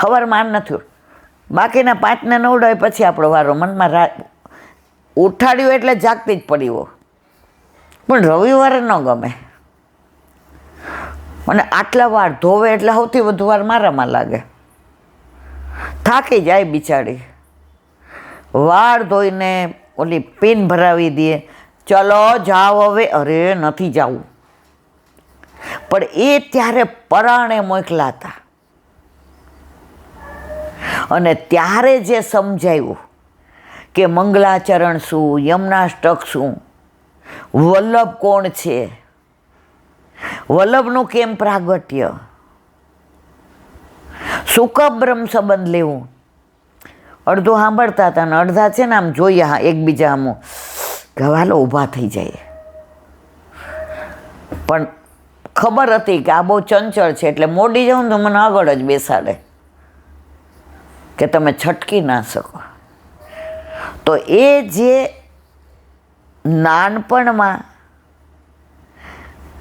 સવારમાં નથી બાકીના 5 ને 9 હોય પછી આપણો વારો. મનમાં ઉઠાડ્યું એટલે જાગતી જ પડી હો, પણ રવિવારે ન ગમે. અને આટલા વાર ધોવે એટલે સૌથી વધુ વાર મારામાં લાગે. થાકી જાય બિચારી. વાળ ધોઈને ઓલી પિન ભરાવી દે, ચલો જાઓ હવે. અરે નથી જવું. પણ એ ત્યારે પરાણે મોકલા હતા અને ત્યારે જે સમજાયું કે મંગલાચરણ શું, યમનાષ્ટક શું, વલ્લભ કોણ છે, વલ્લભનું કેમ પ્રાગટ્ય, શું કામ બ્રહ્મ સંબંધ લેવું. અડધું સાંભળતા હતા ને અડધા છે ને આમ જોઈએ એકબીજા આમ ગવાલો ઊભા થઈ જાય. પણ ખબર હતી કે આ બહુ ચંચળ છે એટલે મોડી જાઉં તો મને આગળ જ બેસાડે કે તમે છટકી ના શકો. તો એ જે નાનપણમાં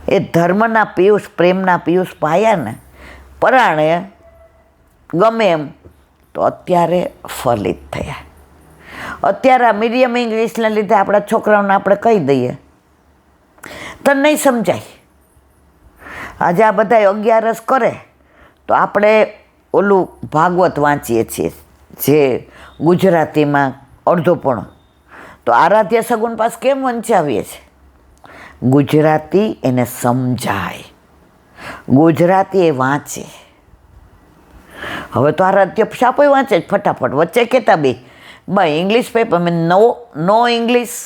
એ ધર્મના પિયુષ, પ્રેમના પિયુષ પાયા ને પરાણે ગમે એમ, તો અત્યારે ફલિત થયા. અત્યારે આ મીડિયમ ઇંગ્લિશને લીધે આપણા છોકરાઓને આપણે કહી દઈએ તો નહીં સમજાય. આજે આ બધા 11 કરે તો આપણે ઓલું ભાગવત વાંચીએ છીએ જે ગુજરાતીમાં અડધોપણો, તો આરાધ્ય સગુન પાસ કેમ વંચાવીએ છીએ? ગુજરાતી એને સમજાય, ગુજરાતી એ વાંચે. હવે તો આરાધ્ય શાપોય વાંચે જ ફટાફટ. વચ્ચે કહેતા બે ઇંગ્લિશ પેપર મેં નો ઇંગ્લિશ.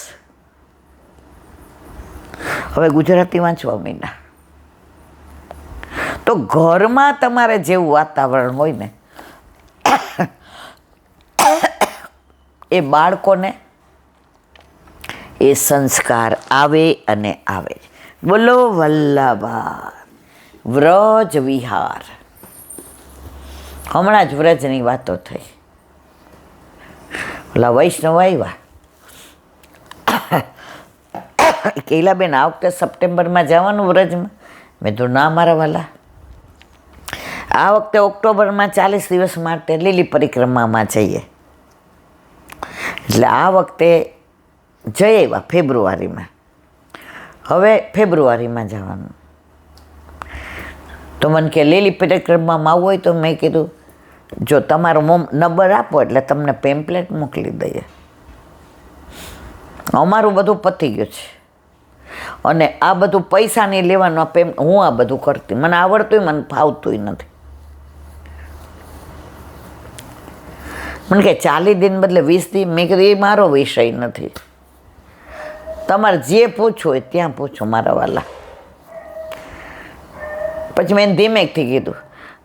હવે ગુજરાતી વાંચવા માંડ્યા. તો ઘરમાં તમારે જેવું વાતાવરણ હોય ને એ બાળકોને એ સંસ્કાર આવે અને આવે. બોલો વલ્લભા વ્રજ વિહાર. હમણાં જ વ્રજની વાતો થઈ. ઓલા વૈષ્ણવ આવ્યા કૈલાબેન આ વખતે સપ્ટેમ્બરમાં જવાનું વ્રજમાં. મેં તો ના મારા વાલા, આ વખતે ઓક્ટોબરમાં 40 દિવસ માટે લીલી પરિક્રમામાં જઈએ. એટલે આ વખતે જઈ આવ્યા ફેબ્રુઆરીમાં. હવે ફેબ્રુઆરીમાં જવાનું. તો મને કે લીલી પરિક્રમામાં આવવું હોય તો મેં કીધું જો તમારો નંબર આપો એટલે તમને પેમ્પલેટ મોકલી દઈએ. અમારું બધું પતી ગયું છે અને આ બધું પૈસા નહીં લેવાનું. હું આ બધું કરતી, મને આવડતું, મને ફાવતું નથી. મને કે 40 દિન બદલે 20 દિન. મેં કીધું એ મારો વિષય નથી, તમારે જે પૂછવું હોય ત્યાં પૂછો મારા વાલા. પછી મેં ધીમેકથી કીધું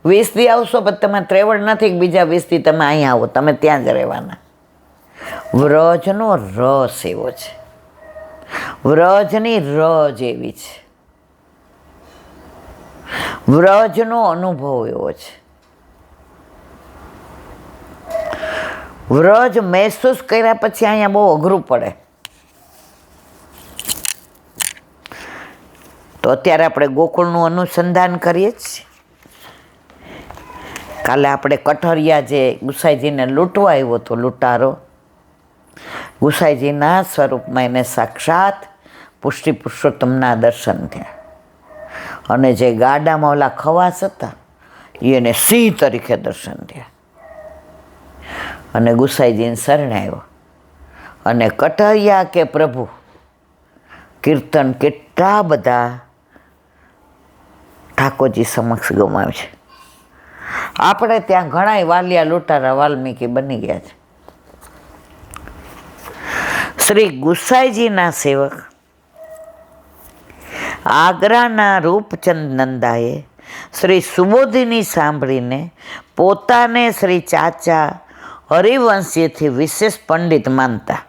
20 દી આવશો પણ તમારે ત્રેવડ નથી કે બીજા 20 દી તમે અહીં આવો, તમે ત્યાં જ રહેવાના. વ્રજનો રસ એવો છે, વ્રજની રજ એવી છે, વ્રજનો અનુભવ એવો છે. વ્રજ મહેસૂસ કર્યા પછી અહીંયા બહુ અઘરું પડે. તો અત્યારે આપણે ગોકુળનું અનુસંધાન કરીએ છીએ. કાલે આપણે કઠરિયા જે ગુસાઈજીને લૂંટવા આવ્યો હતો, લૂંટારો ગુસાઈજીના સ્વરૂપમાં એને સાક્ષાત પુષ્ટિ પુરુષોત્તમના દર્શન થયા. અને જે ગાડામાં ઓલા ખવાસ હતા એને સિંહ તરીકે દર્શન થયા. અને ગુસાઈજીને શરણે આવ્યો અને કઠરિયા કે પ્રભુ કીર્તન કેટલા બધા ઠાકોરજી સમક્ષ ગમાવે છે. આપણે ત્યાં ઘણા વાલિયા લૂંટારા વાલ્મીકી બની ગયા છે. શ્રી ગુસાઈજીના સેવક આગ્રાના રૂપચંદ નંદાએ શ્રી સુબોધિની સાંભળીને પોતાને શ્રી ચાચા હરિવંશીથી વિશેષ પંડિત માનતા.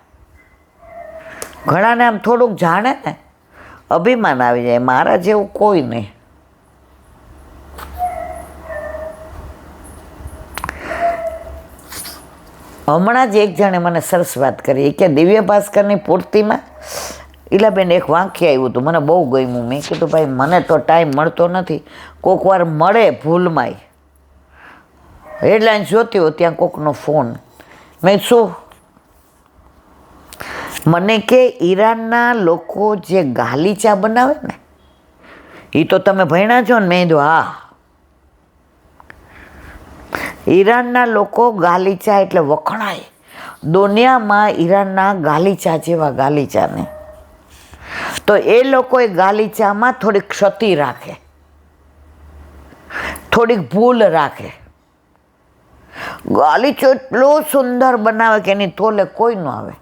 ઘણાને આમ થોડુંક જાણે ને અભિમાન આવી જાય, મારા જેવું કોઈ નહીં. હમણાં જ એક જણે મને સરસ વાત કરી કે દિવ્ય ભાસ્કરની પૂર્તિમાં ઈલાબેન એક વાક્ય આવ્યું હતું, મને બહુ ગમ્યું. મેં કીધું ભાઈ મને તો ટાઈમ મળતો નથી, કોઈક વાર મળે ભૂલમાંય હેડલાઇન્સ જોતી હોય ત્યાં કોકનો ફોન. મેં શું, મને કે ઈરાનના લોકો જે ગાલીચા બનાવે ને એ તો તમે ભણ્યા છો ને? મેં કીધું હા, ઈરાનના લોકો ગાલીચા એટલે વખણાય દુનિયામાં. ઈરાનના ગાલીચા જેવા ગાલીચા ને તો એ લોકો એ ગાલીચામાં થોડીક ક્ષતિ રાખે, થોડીક ભૂલ રાખે. ગાલીચો એટલો સુંદર બનાવે કે એની તોલે કોઈ ન આવે.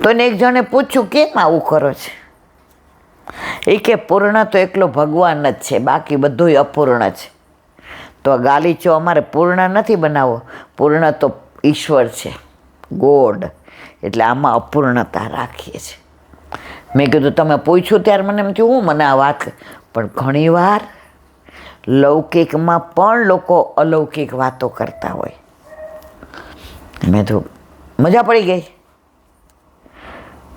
તો એને એક જણે પૂછ્યું કેમ આવું કરો છે? એ કે પૂર્ણ તો એકલો ભગવાન જ છે, બાકી બધું અપૂર્ણ છે. તો ગાલીચો અમારે પૂર્ણ નથી બનાવવો, પૂર્ણ તો ઈશ્વર છે, ગોડ, એટલે આમાં અપૂર્ણતા રાખીએ છીએ. મેં કીધું તમે પૂછ્યું ત્યારે મને એમ થયું હું મને આ વાત, પણ ઘણીવાર લૌકિકમાં પણ લોકો અલૌકિક વાતો કરતા હોય. મેં તો મજા પડી ગઈ.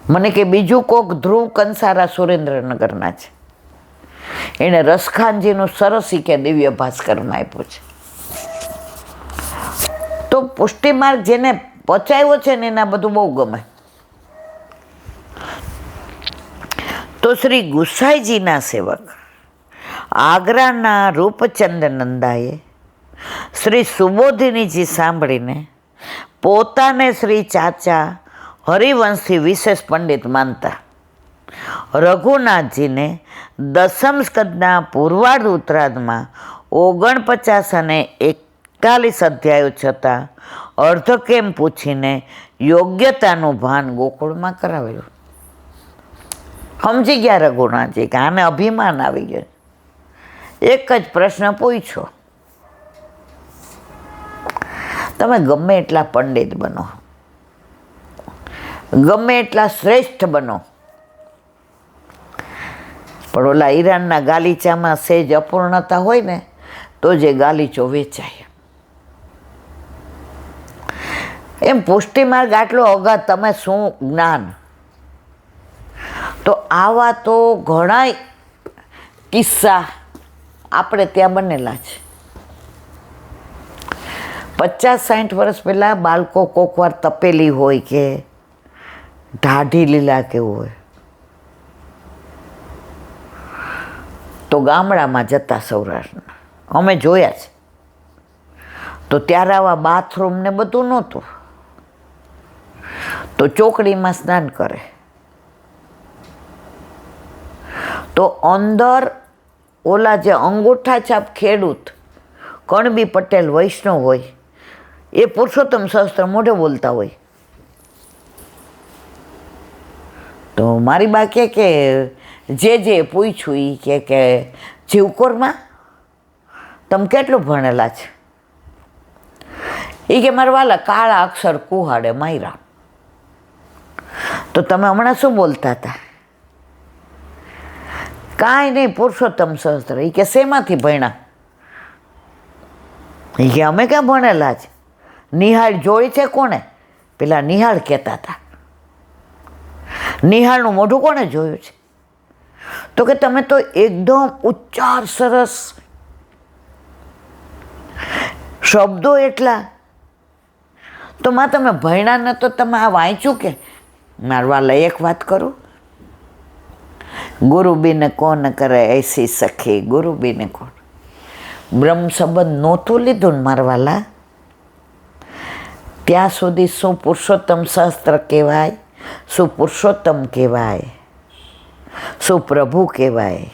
મને કે બીજું કોક ધ્રુવ કંસારા સુરેન્દ્રનગરના છે, એણે રસખાનજીનું સરસ કે દિવ્ય ભાસ્કરમાં આપ્યું છે. તો પુષ્ટિમાર્ગ જેને પચાવ્યો છે ને એને બધું બહુ ગમે. તો શ્રી ગુસાઈજીના સેવક આગ્રાના રૂપચંદ નંદાએ શ્રી સુબોધિનીજી સાંભળીને પોતાને શ્રી ચાચા હરિવંશથી વિશેષ પંડિત માનતા રઘુનાથજીને દસમ સ્કંદના પૂર્વાર્ધ ઉત્તરાર્ધમાં 49 અને 41 અધ્યાયો છતાં અર્ધ કેમ પૂછીને યોગ્યતાનું ભાન ગોકુળમાં કરાવેલું. સમજી ગયા રઘુનાથજી કે આને અભિમાન આવી ગયું. એક જ પ્રશ્ન પૂછ્યો, તમે ગમે એટલા પંડિત બનો, ગમે એટલા શ્રેષ્ઠ બનો, પણ ઓલા ઈરાનના ગાલીચામાં સહેજ અપૂર્ણતા હોય ને તો જે ગાલીચો વેચાય. એમ પુષ્ટિમાર્ગ આટલો અગાધ, તમે શું જ્ઞાન. તો આવા તો ઘણા કિસ્સા આપણે ત્યાં બનેલા છે. 50-60 વર્ષ પહેલાં બાળકો કોક વાર તપેલી હોય કે ઢાઢી લીલા કેવું હોય તો ગામડામાં જતા સૌરાષ્ટ્રના, અમે જોયા છે. તો ત્યારે આવા બાથરૂમ ને બધું નહોતું, તો ચોકડીમાં સ્નાન કરે. તો અંદર ઓલા જે અંગૂઠા છાપ ખેડૂત કણબી પટેલ વૈષ્ણવ હોય એ પુરુષોત્તમ સહસ્ત્ર મોઢે બોલતા હોય. તો મારી બા કે જે પૂછ્યું એ કે જીવકોરમાં તમે કેટલું ભણેલા છે? એ કે મારા વાલા કાળા અક્ષર કુહાડે માયરા. તો તમે હમણાં શું બોલતા હતા? કાંઈ નહીં, પુરુષોત્તમ સહસ્ત્ર. એ કે શેમાંથી ભણ્યા? એ કે અમે ક્યાં ભણેલા છે. નિહાળ જોઈ છે કોને? પેલા નિહાળ કહેતા હતા. નિહાળનું મોઢું કોને જોયું છે? તો કે તમે તો એકદમ ઉચ્ચાર સરસ, શબ્દો એટલા. તો માં તમે ભણ્યા ન તો તમે આ વાંચ્યું કે? મારવાલા એક વાત કરું, ગુરુ બીને કોણ કરે એસી સખી, ગુરુ બીને કોણ. બ્રહ્મ સંબંધ નહોતું લીધું ને મારવાલા ત્યાં સુધી શું પુરુષોત્તમ શાસ્ત્ર કહેવાય, શું પુરુષોત્તમ કહેવાય, શું પ્રભુ કહેવાય.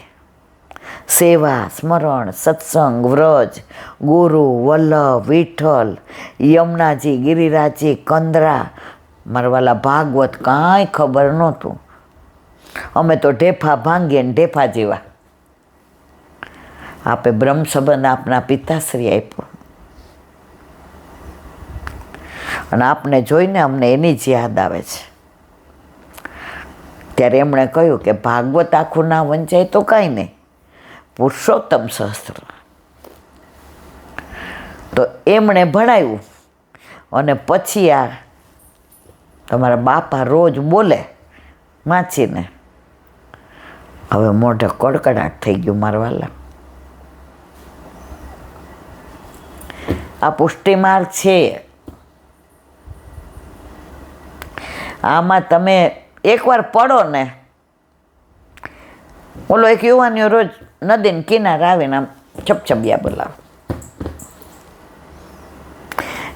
સેવા, સ્મરણ, સત્સંગ, વ્રજ, ગુરુ, વલ્લભ, વિઠ્ઠલ, યમુનાજી, ગિરિરાજજી, કંદરા, મારવાલા ભાગવત કાંઈ ખબર નહોતું. અમે તો ઢેફા ભાંગીએ ને ઢેફા જેવા. આપે બ્રહ્મ સંબંધ આપના પિતાશ્રી આપ્યો અને આપને જોઈને અમને એની જ યાદ આવે છે. ત્યારે એમણે કહ્યું કે ભાગવત આખું ના વંચાય તો કાંઈ નહીં, પુરુષોત્તમ સહસ્ત્ર. તો એમણે ભણાવ્યું અને પછી આ તમારા બાપા રોજ બોલે વાંચીને હવે મોઢે કડકડાટ થઈ ગયું મારવાલા. આ પુષ્ટિ માર્ગ છે. આમાં તમે એકવાર પડો ને, ઓલો એક યુવાનીઓ રોજ નદીને કિનારે આવીને આમ છપછપિયા બોલાવે.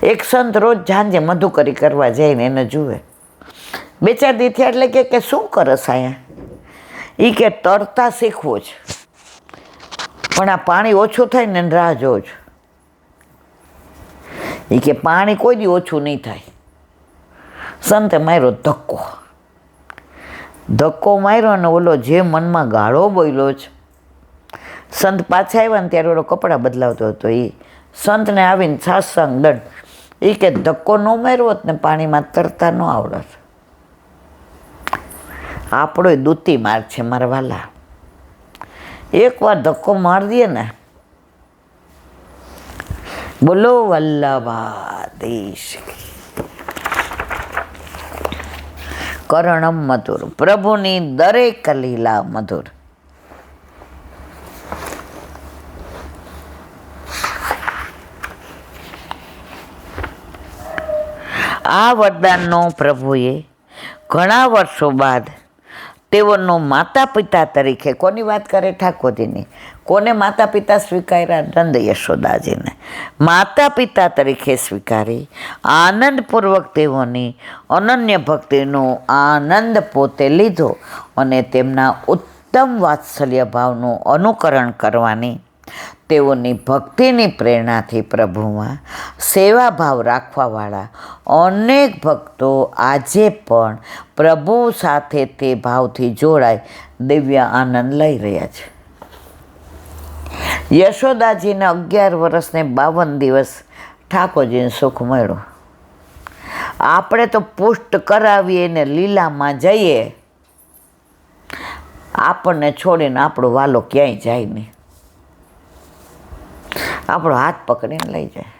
એક સંત રોજ સાંજે મધુકરી કરવા જઈને એને જુએ. 2-4 દી થયા એટલે કે શું કરસ અહીંયા? એ કે તરતા શીખવું છે, પણ આ પાણી ઓછું થાય ને રાહ જોઉં છું. એ કે પાણી કોઈ દી ઓછું નહીં થાય. સંતે માર્યો ધક્કો માર્યો ને ઓલો જે મનમાં ગાળો બોલ્યો છે. સંત પાછા આવ્યા ને ત્યારે ઓલો કપડાં બદલાવતો હતો. એ સંતને આવીને સાસંગ દંડ. એ કે ધક્કો ન માર્યો હોત ને પાણીમાં તરતા ન આવડત. આપણો દૂતી માર્ગ છે મારા વાલા. એકવાર ધક્કો મારી દઈએ ને, બોલો વલ્લભાધીશ. કરણમ મધુર, પ્રભુની દરેક લીલા મધુર. આ વરદાનનો પ્રભુએ ઘણા વર્ષો બાદ તેઓનો માતા પિતા તરીકે, કોની વાત કરે? ઠાકોરજીની. કોને માતા પિતા સ્વીકાર્યા? નંદ યશોદાજીને માતા પિતા તરીકે સ્વીકારી આનંદપૂર્વક તેઓની અનન્ય ભક્તિનો આનંદ પોતે લીધો અને તેમના ઉત્તમ વાત્સલ્ય ભાવનું અનુકરણ કરવાની તેઓની ભક્તિની પ્રેરણાથી પ્રભુમાં સેવાભાવ રાખવાવાળા અનેક ભક્તો આજે પણ પ્રભુ સાથે તે ભાવથી જોડાઈ દિવ્ય આનંદ લઈ રહ્યા છે. યશોદાજીને 11 વર્ષને 52 દિવસ ઠાકોરજીને સુખ મળ્યું. આપણે તો પુષ્ટ કરાવીએ ને લીલામાં જઈએ, આપણને છોડીને આપણો વાલો ક્યાંય જાય નહીં. આપણો હાથ પકડીને લઈ જાય.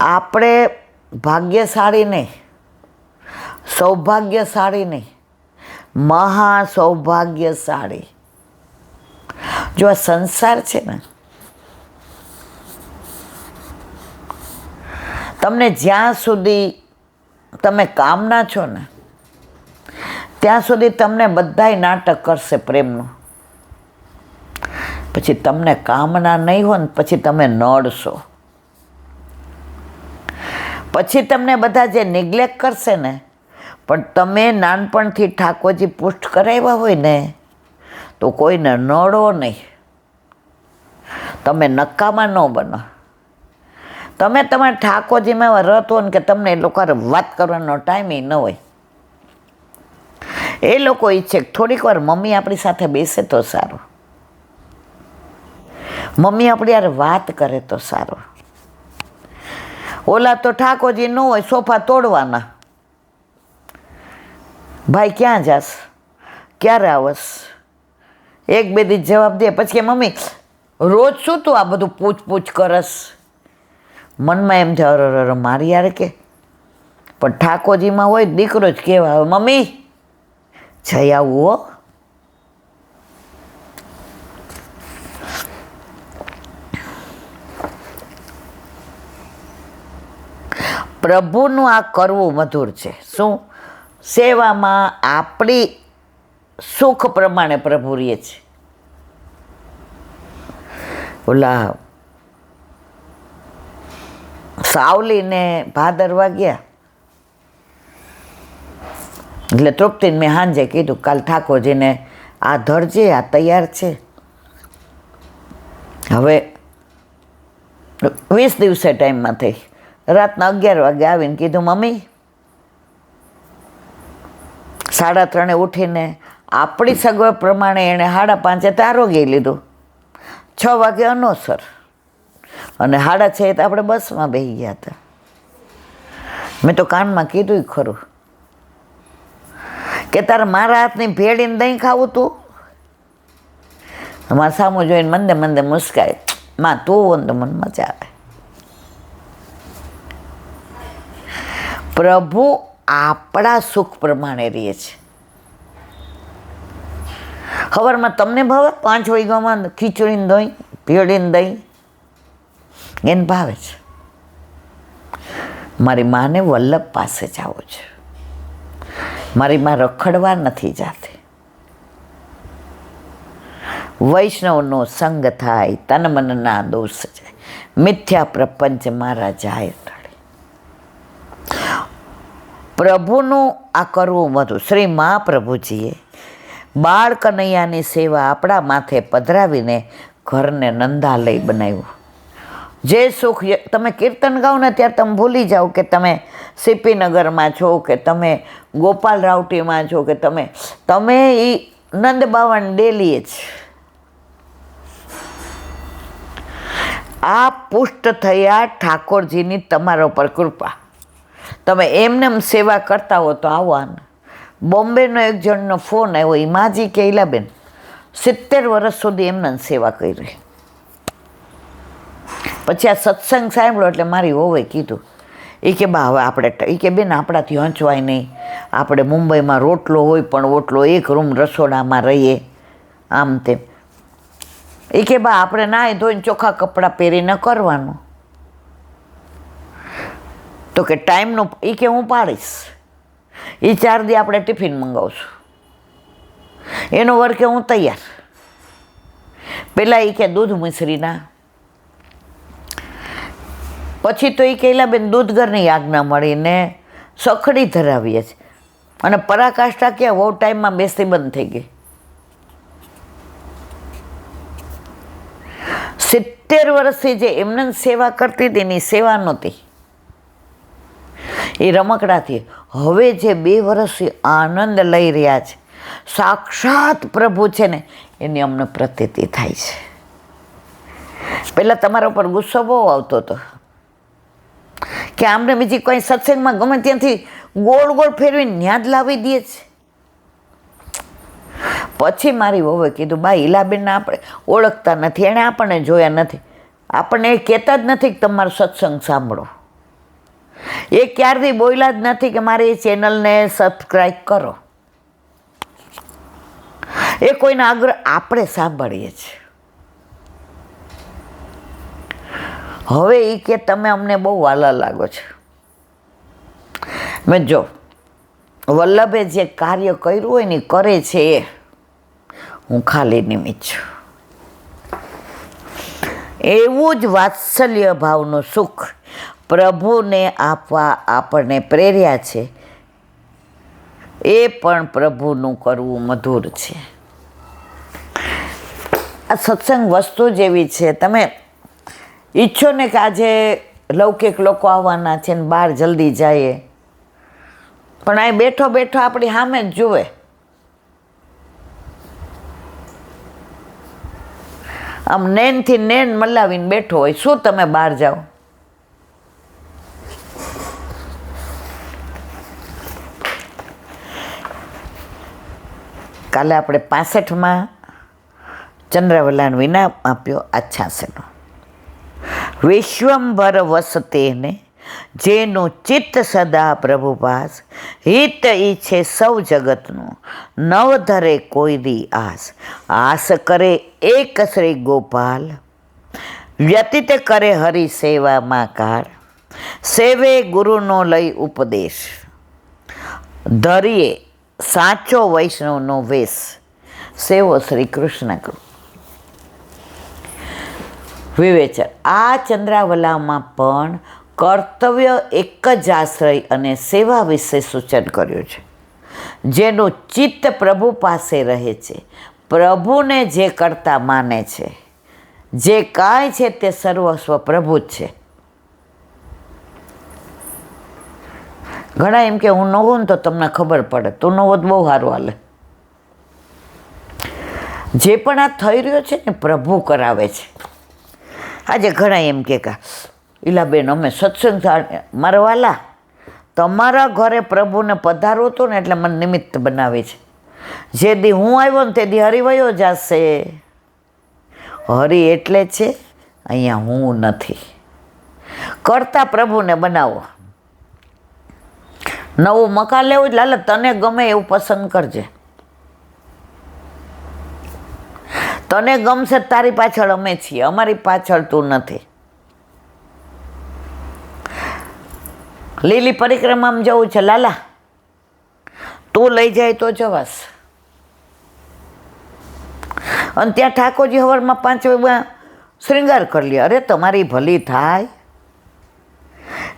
આપણે ભાગ્યશાળી નહીં, સૌભાગ્યશાળી નહીં, મહા સૌભાગ્યશાળી. જો આ સંસાર છે ને, તમને જ્યાં સુધી તમે કામના છો ને ત્યાં સુધી તમને બધાય નાટક કરશે પ્રેમનું. પછી તમને કામના નહીં હોય ને પછી તમે નડશો. પછી તમને બધા જે નિગ્લેક્ટ કરશે ને, પણ તમે નાનપણથી ઠાકોરજી પુષ્ટ કરાવ્યા હોય ને તો કોઈને નડો નહીં. તમે નકામા ન બનો. તમે તમારા ઠાકોરજીમાં એવા રત હોય ને કે તમને એ લોકો વાત કરવાનો ટાઈમ ન હોય. એ લોકો ઈચ્છે થોડીક વાર મમ્મી આપણી સાથે બેસે તો સારું, મમ્મી આપણી યાર વાત કરે તો સારું. ઓલા તો ઠાકોરજી ન હોય, સોફા તોડવાના. ભાઈ ક્યાં જાસ, ક્યારે આવસ, 1-2 દી જવાબ દે. પછી કે મમ્મી રોજ શું તું આ બધું પૂછ કરસ? મનમાં એમ થાય અરે મારી યાર કે. પણ ઠાકોરજીમાં હોય દીકરો જ કહેવા આવે મમ્મી જઈ આવું હો. પ્રભુનું આ કરવું મધુર છે. શું? સેવામાં આપણી સુખ પ્રમાણે પ્રભુ રહે છે. ઓલા સાવલીને ભાદરવા ગયા એટલે તૃપ્તિને મેં સાંજે કીધું કાલ ઠાકોરજીને આ ધરજે, આ તૈયાર છે. હવે 20 દિવસે ટાઈમમાં થઈ. રાતના 11 વાગે આવીને કીધું મમ્મી 3:30 ઉઠીને આપણી સગવડ પ્રમાણે એણે 5:30 તારોગી લીધું. 6 વાગે અનોસર અને 6:30 તો આપણે બસમાં બેસી ગયા હતા. મેં તો કાનમાં કીધું ખરું કે તારે મારા હાથની ભેળીને દહીં ખાવું તું? મારા સામું જોઈને મંદે મંદે મુસ્કાય. માં તું તો મને મજા આવે. પ્રભુ આપણા સુખ પ્રમાણે રહે છે. સવારમાં તમને ભાવે 5 વાગ્યામાં ખીચડીને દહીં પીળીને દહીં એને ભાવે છે. મારી માને વલ્લભ પાસે જવું છે. મારી માં રખડવા નથી જાતી. વૈષ્ણવનો સંગ થાય તન મનના દોષ જાય, મિથ્યા પ્રપંચ મારા જાય ટળે. પ્રભુનું આ કરવું બધું. શ્રી મહાપ્રભુજીએ બાળ કનૈયાની સેવા આપણા માથે પધરાવીને ઘરને નંદાલય બનાવ્યું. જે સુખ તમે કીર્તન ગાઓ ને ત્યારે તમે ભૂલી જાઓ કે તમે સીપીનગરમાં છો, કે તમે ગોપાલ રાવટીમાં છો, કે તમે એ નંદ બાવન ડેલીએ જ. આ પુષ્ટ થયા ઠાકોરજીની તમારા પર કૃપા. તમે એમને સેવા કરતા હો તો આવો. આને બોમ્બેનો એક જણનો ફોન આવ્યો, હિમાજી કે ઈલાબેન 70 વર્ષ સુધી એમને સેવા કરી. પછી આ સત્સંગ સાંભળ્યો એટલે મારી હોવે કીધું, એ કે બા હવે આપણે એ કે બેન આપણાથી હંચવાય નહીં, આપણે મુંબઈમાં રોટલો હોય પણ ઓટલો એક રૂમ રસોડામાં રહીએ આમ તેમ. એ કે બા આપણે નાહી ધોઈને ચોખ્ખા કપડાં પહેરીને કરવાનું. તો કે ટાઈમનું એ કે હું પાડીશ. એ 4 દી આપણે ટિફિન મંગાવશું, એનો વર્કે હું તૈયાર. પહેલાં એ કે દૂધ મિશ્રીના, પછી તો એ કહેલા બેન દૂધ ઘરની આજ્ઞા મળીને સખડી ધરાવીએ છે. અને પરાકાષ્ઠા ક્યાં બહુ ટાઈમમાં બેસતી બંધ થઈ ગઈ. 70 વર્ષથી જે એમને સેવા કરતી હતી એની સેવા નહોતી, એ રમકડાથી. હવે જે 2 વર્ષથી આનંદ લઈ રહ્યા છે, સાક્ષાત પ્રભુ છે ને એની અમને પ્રતીતિ થાય છે. પહેલાં તમારા ઉપર ગુસ્સો બહુ આવતો હતો કે આમને બીજી કોઈ સત્સંગમાં ગમે ત્યાંથી ગોળ ગોળ ફેરવીને ન્યાદ લાવી દે છે. પછી મારી વહુએ કીધું બા ઈલાબેનને આપણે ઓળખતા નથી, એણે આપણને જોયા નથી, આપણને એ કહેતા જ નથી કે તમારો સત્સંગ સાંભળો. એ ક્યારથી બોલ્યા જ નથી કે મારી એ ચેનલને સબસ્ક્રાઈબ કરો. એ કોઈના આગ્રહ આપણે સાંભળીએ છીએ. હવે એ કે તમે અમને બહુ વાલા લાગો છો. મેં જો વલ્લભે જે કાર્ય કર્યું હોય ને કરે છે એ હું ખાલી નિમિત્ત છું. એવું જ વાત્સલ્ય ભાવનું સુખ પ્રભુને આપવા આપણને પ્રેર્યા છે. એ પણ પ્રભુનું કરવું મધુર છે. આ સત્સંગ વસ્તુ જેવી છે, તમે ઈચ્છો ને કે આજે લૌકિક લોકો આવવાના છે ને બહાર જલ્દી જાય, પણ અહીં બેઠો બેઠો આપણી સામે જ જુએ. આમ નેનથી નેન મલાવીને બેઠો હોય, શું તમે બહાર જાઓ? કાલે આપણે 65માં ચંદ્રવલાન વિના આપ્યો આ 86નો. વિશ્વંભર વસતેને જેનું ચિત્ત સદા પ્રભુ પાસ, હિત ઈચ્છે સૌ જગતનું નવ ધરે કોઈ દી આસ. આસ કરે એક શ્રી ગોપાલ, વ્યતીત કરે હરિ સેવામાં કાળ. સેવે ગુરુનો લઈ ઉપદેશ, ધરીએ સાચો વૈષ્ણવનો વેશ. સેવો શ્રી કૃષ્ણ કૃ. વિવેચન. આ ચંદ્રાવલામાં પણ કર્તવ્ય એક જ આશ્રય અને સેવા વિશે સૂચન કર્યું છે. જેનું ચિત્ત પ્રભુ પાસે રહે છે, પ્રભુને જે કરતા માને છે, જે કાંઈ છે તે સર્વસ્વ પ્રભુ જ છે. ઘણા એમ કે હું ન હોઉં ને તો તમને ખબર પડે, તું ન હોત બહુ સારું હાલે. જે પણ આ થઈ રહ્યો છે ને પ્રભુ કરાવે છે. આજે ઘણા એમ કે ઈલાબેન અમે સત્સંગ મારા વાલા તમારા ઘરે પ્રભુને પધારવો હતો ને એટલે મને નિમિત્ત બનાવે છે. જે દી હું આવ્યો ને તે દી હરિવયો જશે. હરિ એટલે છે, અહીંયા હું નથી. કરતા પ્રભુને બનાવો. નવું મકાન લેવું એટલે હાલે તને ગમે એવું પસંદ કરજે. તને ગમશે તારી પાછળ અમે છીએ, અમારી પાછળ તું નથી. લીલી પરિક્રમામાં જવું છે લાલા, તું લઈ જાય તો જવાસ. અને ત્યાં ઠાકોરજી હવારમાં 5 વાગ્યા શ્રૃંગાર કરી લે. અરે તમારી ભલી થાય.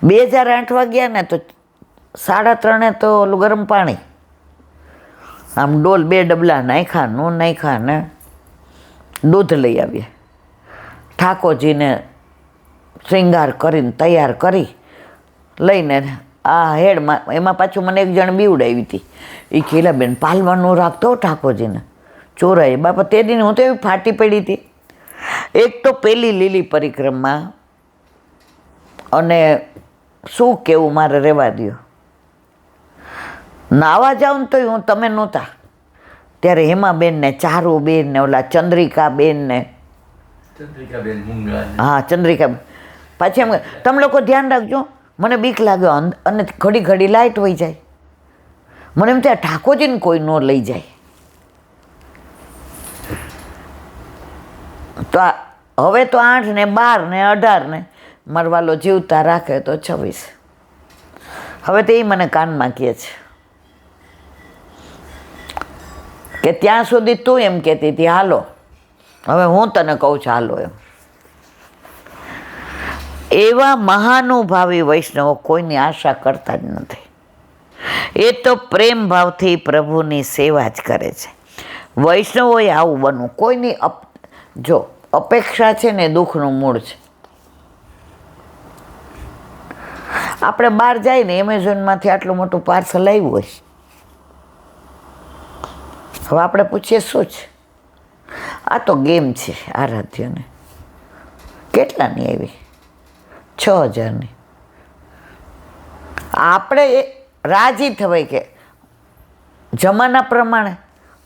2008 વાગ્યા ને તો 3:30 તો ઓલું ગરમ પાણી આમ ડોલ 2 ડબલા નાખ્યા, નો નાખ્યા ને દૂધ લઈ આવીએ. ઠાકોરજીને શ્રૃંગાર કરીને તૈયાર કરી લઈને આ હેડમાં, એમાં પાછું મને એક જણ બીવડાવી હતી. એ ખેલા બેન પાલવાનું રાખતો ઠાકોરજીને ચોરાય. બાપા તે દિન હું તો એવી ફાટી પડી હતી. એક તો પેલી લીલી પરિક્રમા, અને શું કેવું મારે રહેવા દો. નાવા જાઉં તો હું, તમે નહોતા ત્યારે હેમાબેન ને ચારુબેન ને ઓલા ચંદ્રિકાબેન ને, હા ચંદ્રિકાબેન. પાછી એમ તમે લોકો ધ્યાન રાખજો, મને બીક લાગ્યો. અને ઘડી ઘડી લાઇટ વહી જાય. મને એમ ત્યાં ઠાકોરજીને કોઈ ન લઈ જાય. તો હવે તો 8 ને 12 ને 18 ને મરવાલો જીવતા રાખે તો 26. હવે તો એ મને કાનમાં કહે છે કે ત્યાં સુધી તું એમ કહેતી હતી હાલો, હવે હું તને કહું છું હાલો એમ. એવા મહાનુભાવી વૈષ્ણવો કોઈની આશા કરતા જ નથી. એ તો પ્રેમ ભાવથી પ્રભુની સેવા જ કરે છે. વૈષ્ણવોએ આવું બનવું. કોઈની જો અપેક્ષા છે ને દુઃખનું મૂળ છે. આપણે બહાર જઈએ ને એમેઝોનમાંથી આટલું મોટું પાર્સલ આવ્યું હોય, હવે આપણે પૂછીએ શું છે? આ તો ગેમ છે આરાધ્યને. કેટલાની આવી? 6000ની. આપણે રાજી થવાય કે જમાના પ્રમાણે.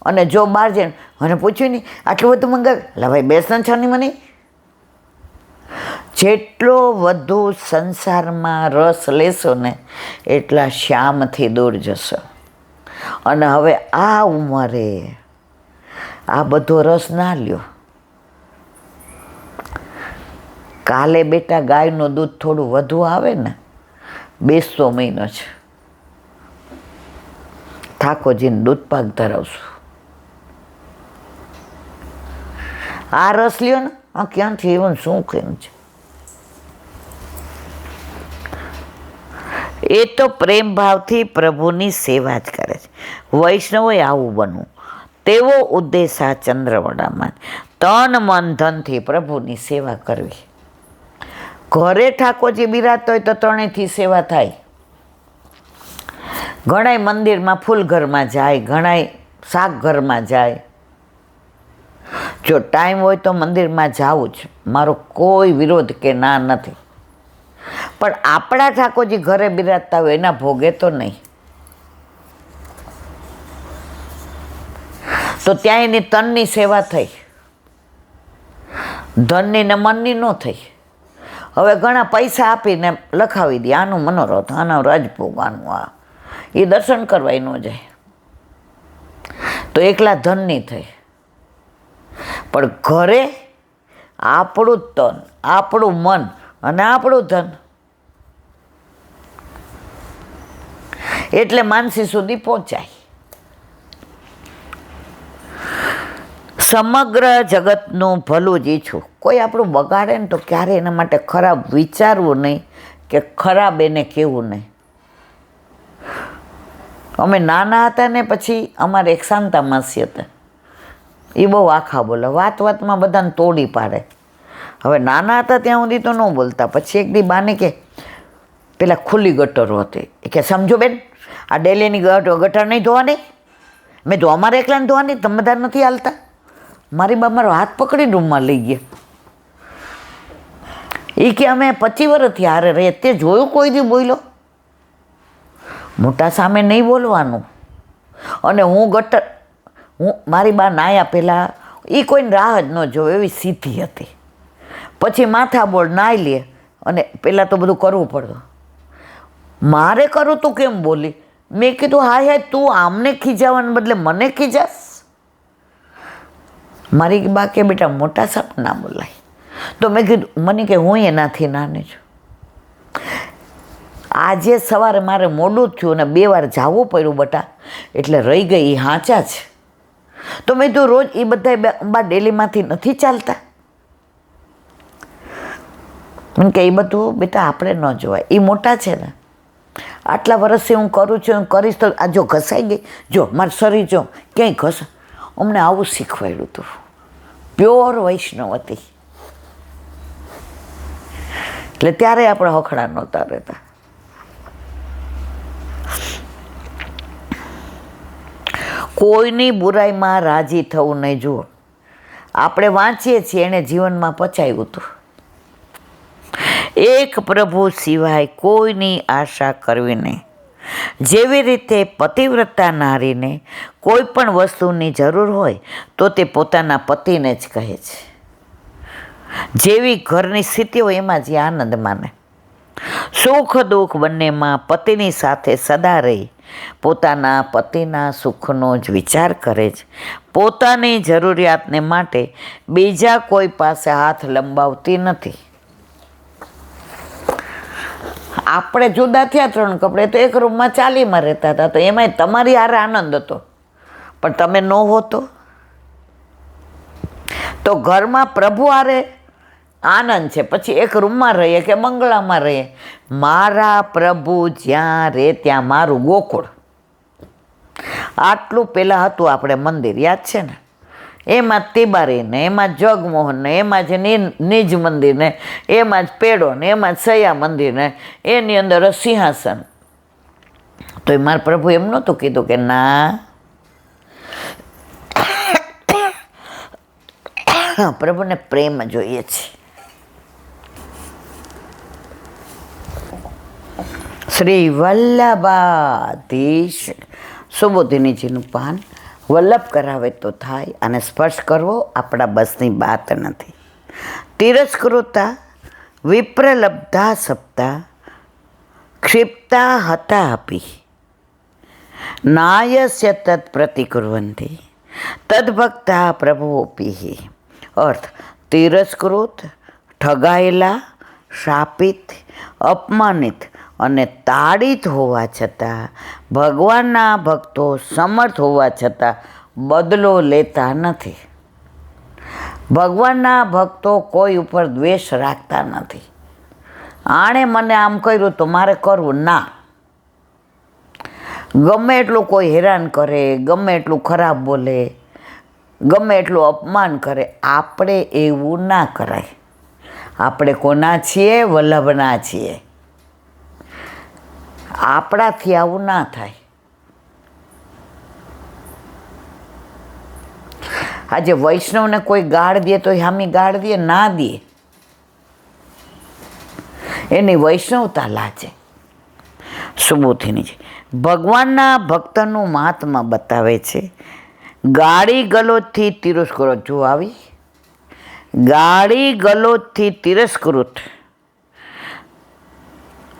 અને જો બહાર જઈને મને પૂછ્યું નહીં આટલું બધું મંગાવે, લા ભાઈ બેસન છાની મને. જેટલો વધુ સંસારમાં રસ લેશો ને એટલા શ્યામથી દૂર જશો. અને હવે આ ઉંમરે આ બધો રસ ના લ્યો. કાલે બેટા ગાયનું દૂધ થોડું વધુ આવે ને, 200 મહિનો છે, ઠાકોરજીને દૂધ પાક ધરાવશું. આ રસ લ્યો ને, આ ક્યાંથી એવું શું કેમ છે? એ તો પ્રેમ ભાવથી પ્રભુની સેવા જ કરે છે. વૈષ્ણવોએ આવું બનવું. તેવો ઉદ્દેશ આ ચંદ્રવડામાં તન મન ધનથી પ્રભુની સેવા કરવી. ઘરે ઠાકોરજી બિરાજતો હોય તો ત્રણેયથી સેવા થાય. ઘણાય મંદિરમાં ફૂલઘરમાં જાય, ઘણાય શાકઘરમાં જાય. જો ટાઈમ હોય તો મંદિરમાં જાવું જ, મારો કોઈ વિરોધ કે ના નથી. પણ આપણા ઠાકોરજી ઘરે બિરાજતા હોય એના ભોગે તો નહીં. તો ત્યાં એની તનની સેવા થઈ, ધનની ને મનની ન થઈ. હવે ઘણા પૈસા આપીને લખાવી દે આનું મનોરથ, આનો રાજભોગ, આનું આ, એ દર્શન કરવા ન જાય તો એકલા ધનની થઈ. પણ ઘરે આપણું તન, આપણું મન અને આપણું ધન, એટલે માનસી સુધી પહોંચાય. સમગ્ર જગતનું ભલું જ ઈચ્છું. કોઈ આપણું બગાડે ને તો ક્યારે એના માટે ખરાબ વિચારવું નહીં કે ખરાબ એને કહેવું નહીં. અમે નાના હતા ને પછી અમારે એક શાંતા માસી હતા, એ બહુ આખા બોલે, વાત વાતમાં બધાને તોડી પાડે. હવે નાના હતા ત્યાં સુધી તો ન બોલતા. પછી એક દી બાને કે પેલા ખુલ્લી ગટરો હતી, એ કે સમજો બેન આ ડેલીની ગટર નહીં ધોવાની. મેં તો અમારે એકલાને ધોવાની, તમે બધા નથી હાલતા. મારી બા મારો હાથ પકડીને રૂમમાં લઈ ગયા. એ કે અમે 25 વર્ષથી હારે રહીએ, તે જોયું કોઈ દી બોલ્યો? મોટા સામે નહીં બોલવાનું. અને હું મારી બા નાયા પહેલાં એ કોઈને રાહ જ ન જોવે એવી સીધી હતી. પછી માથા બોળ નાહી લે અને પહેલાં તો બધું કરવું પડતું. મારે કરું તું કેમ બોલી? મેં કીધું હાય તું આમને ખીજાવાને બદલે મને ખીજાસ. મારી બા કે બેટા મોટા સાપ ના બોલાય. તો મેં કીધું, મને કે હું એનાથી નાની છું. આજે સવારે મારે મોડું જ થયું અને 2 વાર જવું પડ્યું બટા, એટલે રહી ગઈ. એ હાચા છે. તો મેં તો રોજ એ બધા બા ડેલીમાંથી નથી ચાલતા. મને કે એ બધું બેટા આપણે ન જોવાય, એ મોટા છે ને. આટલા વર્ષથી હું કરું છું, હું કરીશ તો આ જો ઘસાઈ ગઈ, જો મારું શરીર જો ક્યાંય ઘસ. અમને આવું શીખવાડ્યું હતું. પ્યોર વૈષ્ણવ હતી. એટલે ત્યારે આપણે હખડા નહોતા રહેતા. કોઈની બુરાઈમાં રાજી થવું નહીં. જુઓ, આપણે વાંચીએ છીએ એણે જીવનમાં પચાવ્યું હતું, એક પ્રભુ સિવાય કોઈની આશા કરવી નહીં. જેવી રીતે પતિવ્રતા નારીને કોઈ પણ વસ્તુની જરૂર હોય તો તે પોતાના પતિને જ કહે છે. જેવી ઘરની સ્થિતિ હોય એમાં જ આનંદ માને. સુખ દુઃખ બંનેમાં પતિની સાથે સદા રહી પોતાના પતિના સુખનો જ વિચાર કરે છે. પોતાની જરૂરિયાતને માટે બીજા કોઈ પાસે હાથ લંબાવતી નથી. આપણે જુદા થયા 3 કપડે તો એક રૂમમાં ચાલીમાં રહેતા હતા, તો એમાંય તમારી હારે આનંદ હતો, પણ તમે ન હોતો તો ઘરમાં પ્રભુ હારે આનંદ છે. પછી એક રૂમમાં રહીએ કે બંગલામાં રહીએ, મારા પ્રભુ જ્યાં રહે ત્યાં મારું ગોકુળ. આટલું પહેલાં હતું આપણે મંદિર, યાદ છે ને? એમાં જ તિબારી ને, એમાં જ જગમોહન ને, એમાં જ નિજ મંદિર ને, એમાં જ પેડો ને, એમાં જ સયા મંદિર ને, એની અંદર જ સિંહાસન. તો એ મારા પ્રભુ એમ નહોતું કીધું કે ના, પ્રભુને પ્રેમ જોઈએ છે. શ્રી વલ્લભાધીશ સુબોધિનીજીનું પાન વલ્લભ કરાવે તો થાય, અને સ્પર્શ કરવો આપણા બસની વાત નથી. તિરસ્કૃતા વિપ્રલબ્ધા સપ્તા ક્ષિપ્તા હતા અપી નાયસ્ય તત્ પ્રતિકુર્વંતી તદ્ભક્તા પ્રભુઓપી. અર્થ: તિરસ્કૃત, ઠગાયેલા, શાપિત, અપમાનિત અને તાડિત હોવા છતાં ભગવાનના ભક્તો સમર્થ હોવા છતાં બદલો લેતા નથી. ભગવાનના ભક્તો કોઈ ઉપર દ્વેષ રાખતા નથી. આણે મને આમ કર્યું તો મારે કરવું ના. ગમે એટલું કોઈ હેરાન કરે, ગમે એટલું ખરાબ બોલે, ગમે એટલું અપમાન કરે, આપણે એવું ના કરાય. આપણે કોના છીએ? વલ્લભના છીએ. આપણાથી આવું ના થાય. આજે વૈષ્ણવને કોઈ ગાળ દે તો હામી ગાળ દે ના દે, એની વૈષ્ણવતા લાજે. સુબોધિનીજી ભગવાનના ભક્તનું મહાત્મા બતાવે છે. ગાળી ગલોચથી તિરસ્કૃત, જો આવી ગાળી ગલોચથી તિરસ્કૃત,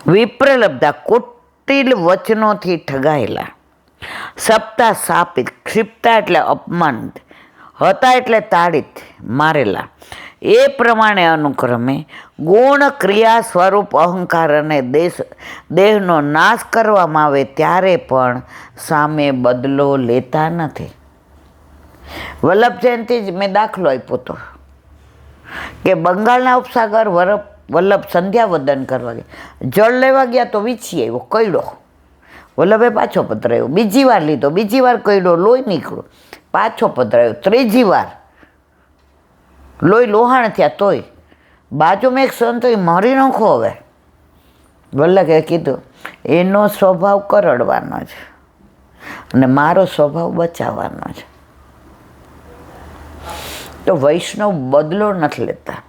વિપ્રલબ્ધા કુટિલ વચનોથી ઠગાયેલા, સપ્તા શાપિત, ક્ષિપ્તા એટલે અપમાન, હતા એટલે તાડિત, મારેલા. એ પ્રમાણે અનુક્રમે ગુણ ક્રિયા સ્વરૂપ અહંકાર અને દેહનો નાશ કરવામાં આવે ત્યારે પણ સામે બદલો લેતા નથી. વલ્લભ જયંતિ જ મેં દાખલો આપ્યો હતો કે બંગાળના ઉપસાગર વલ્લભ સંધ્યાવદન કરવા ગયા, જળ લેવા ગયા તો વીછી આવ્યો, કયડો. વલ્લભે પાછો પધરાયો, બીજી વાર લીધો, બીજી વાર કયડો, લોહી નીકળ્યો, પાછો પધરાયો, ત્રીજી વાર લોહી લોહાણ થયા. તોય બાજુમાં એક સંત મરી નાખો. હવે વલ્લભે કીધું એનો સ્વભાવ કરડવાનો છે અને મારો સ્વભાવ બચાવવાનો છે. તો વૈષ્ણવ બદલો નથી લેતા.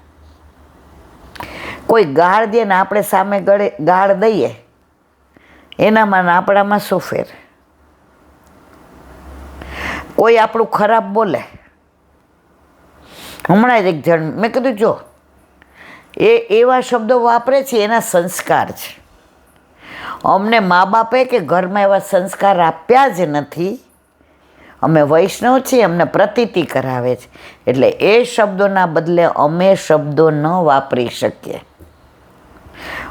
કોઈ ગાળ દે ને આપણે સામે ગાળ દઈએ, એનામાં ને આપણામાં શું ફેર? કોઈ આપણું ખરાબ બોલે, હમણાં જ એક જણ મેં કીધું જો એ એવા શબ્દો વાપરે છે, એના સંસ્કાર છે. અમને મા બાપે કે ઘરમાં એવા સંસ્કાર આપ્યા જ નથી, અમે વૈષ્ણવ છીએ, અમને પ્રતીતિ કરાવે છે, એટલે એ શબ્દોના બદલે અમે શબ્દો ન વાપરી શકીએ.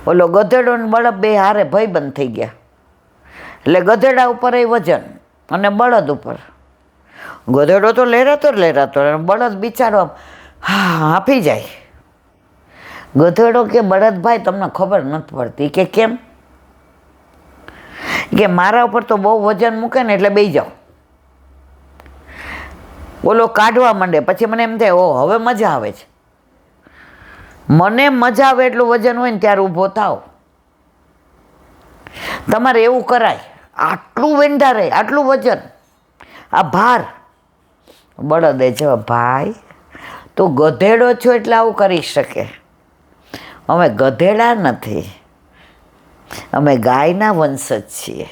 ઓલો ગધેડો ને બળદ બે હારે ભાઈબંધ થઈ ગયા, એટલે ગધેડા ઉપર એ વજન અને બળદ ઉપર. ગધેડો તો લહેરાતો અને બળદ બિચારો હાંફી જાય. ગધેડો કે બળદભાઈ તમને ખબર નથી પડતી કે કેમ? કે મારા ઉપર તો બહુ વજન મૂકે ને એટલે બેસી જાઓ. ઓલો કાઢવા માંડે, પછી મને એમ થાય ઓ હવે મજા આવે છે. મને મજા આવે એટલું વજન હોય ને ત્યારે ઊભો થાવ. તમારે એવું કરાય, આટલું વેંઢારે, આટલું વજન, આ ભાર. બળદે જવાબ, ભાઈ તું ગધેડો છો એટલે આવું કરી શકે. અમે ગધેડા નથી, અમે ગાયના વંશજ છીએ.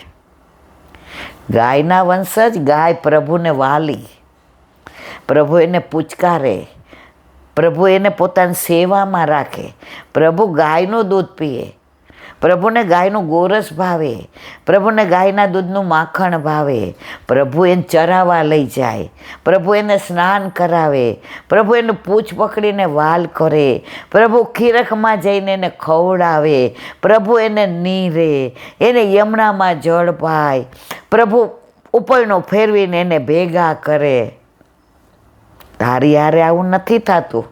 ગાયના વંશજ. ગાય પ્રભુને વાલી, પ્રભુ એને પૂચકારે, પ્રભુ એને પોતાની સેવામાં રાખે. પ્રભુ ગાયનું દૂધ પીએ, પ્રભુને ગાયનું ગોરસ ભાવે, પ્રભુને ગાયના દૂધનું માખણ ભાવે. પ્રભુ એને ચરાવવા લઈ જાય, પ્રભુ એને સ્નાન કરાવે, પ્રભુ એનું પૂંછ પકડીને વાલ કરે, પ્રભુ ખીરખમાં જઈને એને ખવડાવે, પ્રભુ એને નીરે, એને યમુનામાં જળ પાય, પ્રભુ ઉપરનો ફેરવીને એને ભેગા કરે. તારી હારે આવું નથી થતું,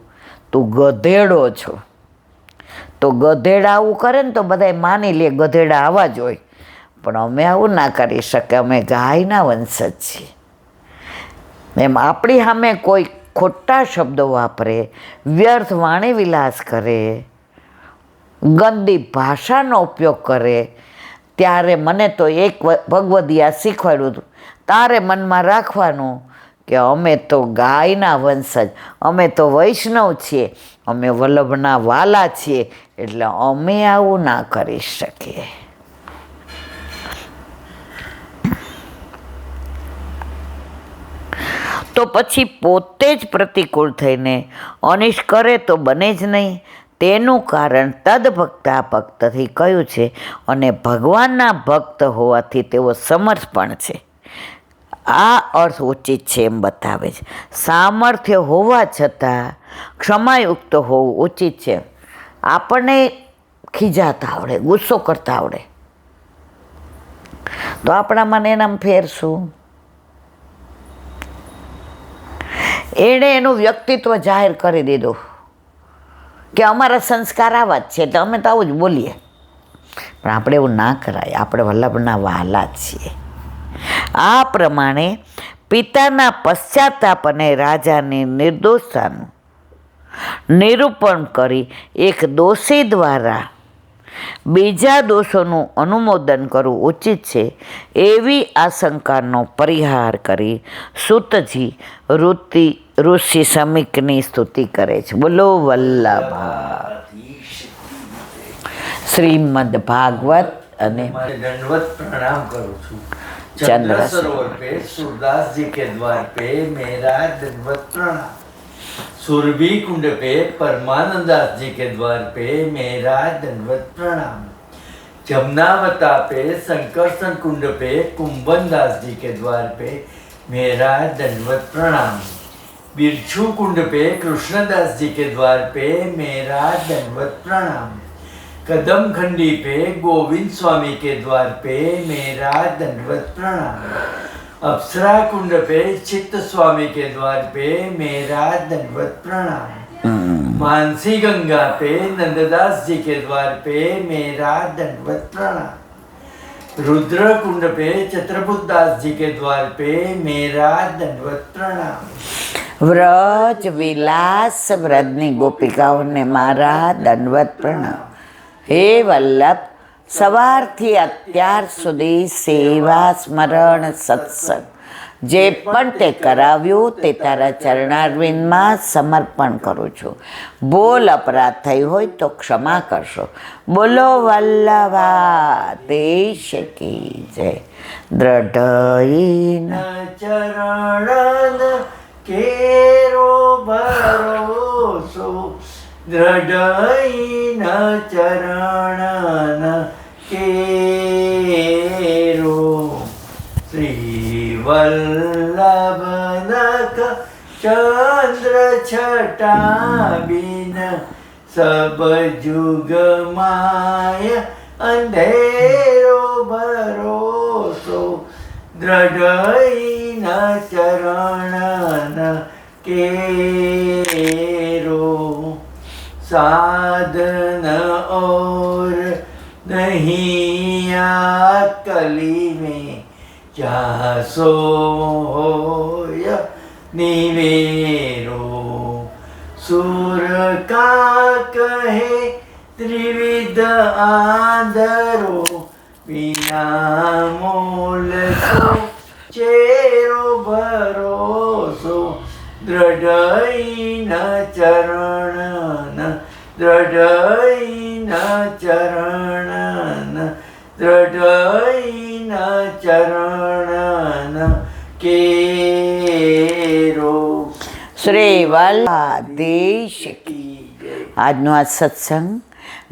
તું ગધેડો છો. તો ગધેડા આવું કરે ને તો બધાય માની લે ગધેડા આવા જ હોય, પણ અમે આવું ના કરી શકે. અમે ગાયના વંશજ છીએ. એમ આપણી સામે કોઈ ખોટા શબ્દો વાપરે, વ્યર્થ વાણી વિલાસ કરે, ગંદી ભાષાનો ઉપયોગ કરે, ત્યારે મને તો એક ભગવદીયા શીખવાડ્યું હતું, તારે મનમાં રાખવાનું કે અમે તો ગાયના વંશજ, અમે તો વૈષ્ણવ છીએ, અમે વલ્લભના વાલા છીએ, એટલે અમે આવું ના કરી શકીએ. તો પછી પોતે જ પ્રતિકૂળ થઈને અનિષ્ટ કરે તો બને જ નહીં. તેનું કારણ તદભક્તા ભક્તથી કયું છે, અને ભગવાનના ભક્ત હોવાથી તેઓ સમર્પણ છે. આ અર્થ ઉચિત છે એમ બતાવે છે. સામર્થ્ય હોવા છતાં ક્ષમાયુક્ત હોવું ઉચિત છે. આપણને ખીજાતા આવડે, ગુસ્સો કરતા આવડે, તો આપણામાં એનામાં ફેર શું? એણે એનું વ્યક્તિત્વ જાહેર કરી દીધું કે અમારા સંસ્કાર આવા જ છે, એટલે અમે તો આવું જ બોલીએ. પણ આપણે એવું ના કરાય, આપણે વલ્લભના વહાલા છીએ. આ પ્રમાણે પિતાના પશ્ચાતાપ અને રાજાની નિર્દોષતાનું નિરૂપણ કરી એક દોષી દ્વારા બીજા દોષોનું અનુમોદન કરવું ઉચિત છે, એવી આશંકાનો પરિહાર કરી સૂતજી ઋષિ સમીકની સ્તુતિ કરે છે. બોલો વલ્લભા. શ્રીમદ ભાગવત અને दंडवत प्रणाम करूँ छू. चंद्र चंद्र सरोवर पे सूरदास जी के द्वार पे मेरा दंडवत प्रणाम. सुरभि कुंड पे परमानंदास जी के द्वार पे मेरा दंडवत प्रणाम. जमुनावता पे संकर्षण कुंड पे कुंभनदास जी के द्वार पे मेरा दंडवत प्रणाम. बिरछू कुंड पे कृष्णदास जी के द्वार पे मेरा दंडवत प्रणाम. कदम खंडी पे गोविंद स्वामी के द्वार पे मेरा दंडवत प्रणाम. अप्सरा कुंड पे चित्त स्वामी के द्वार पे मेरा दंडवत प्रणाम. मानसी गंगा पे नंददास जी के द्वार पे मेरा दंडवत प्रणाम. रुद्र कुंड पे छत्रपुत दास जी के द्वार पे मेरा दंडवत प्रणाम. વ્રજ વિલાસ વ્રજની ગોપિકાઓને મારા દંડવત પ્રણામ. હે વલ્લભ, સવારથી અત્યાર સુધી સેવા સ્મરણ સત્સંગ જે પણ તે કરાવ્યું તે તારા ચરણારવિંદમાં સમર્પણ કરું છું. બોલ અપરાધ થઈ હોય તો ક્ષમા કરશો. બોલો વલ્લભા દેશ કી જય. દ્રઢઈના ચરણ કેરો ભરોસો, દ્રઢઈના ચરણ કેરો. શ્રી વલ્લભ चंद्र छटा बिन सब जुग माय अंधेरो भरोसो दृढ़ न चरण केरो साधन और नहीं कली में चासो होय निवेरो सुर का कहे त्रिविध आदरो बिना मोल को चेरो भरोसो दृढ़ न चरण दृढ़ न चरण दृढ़ न चरण केरो શ્રી વલ્લભાધીશ કી. આજનો આ સત્સંગ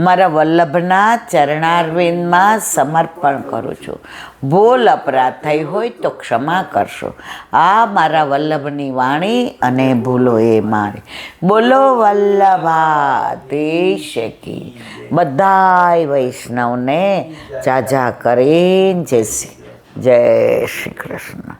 મારા વલ્લભના ચરણારવિંદમાં સમર્પણ કરું છું. ભૂલ અપરાધ થઈ હોય તો ક્ષમા કરશો. આ મારા વલ્લભની વાણી અને ભૂલો એ મારી. બોલો વલ્લભાધીશ કી. બધાય વૈષ્ણવને જાજા કરીને જય શ્રી કૃષ્ણ.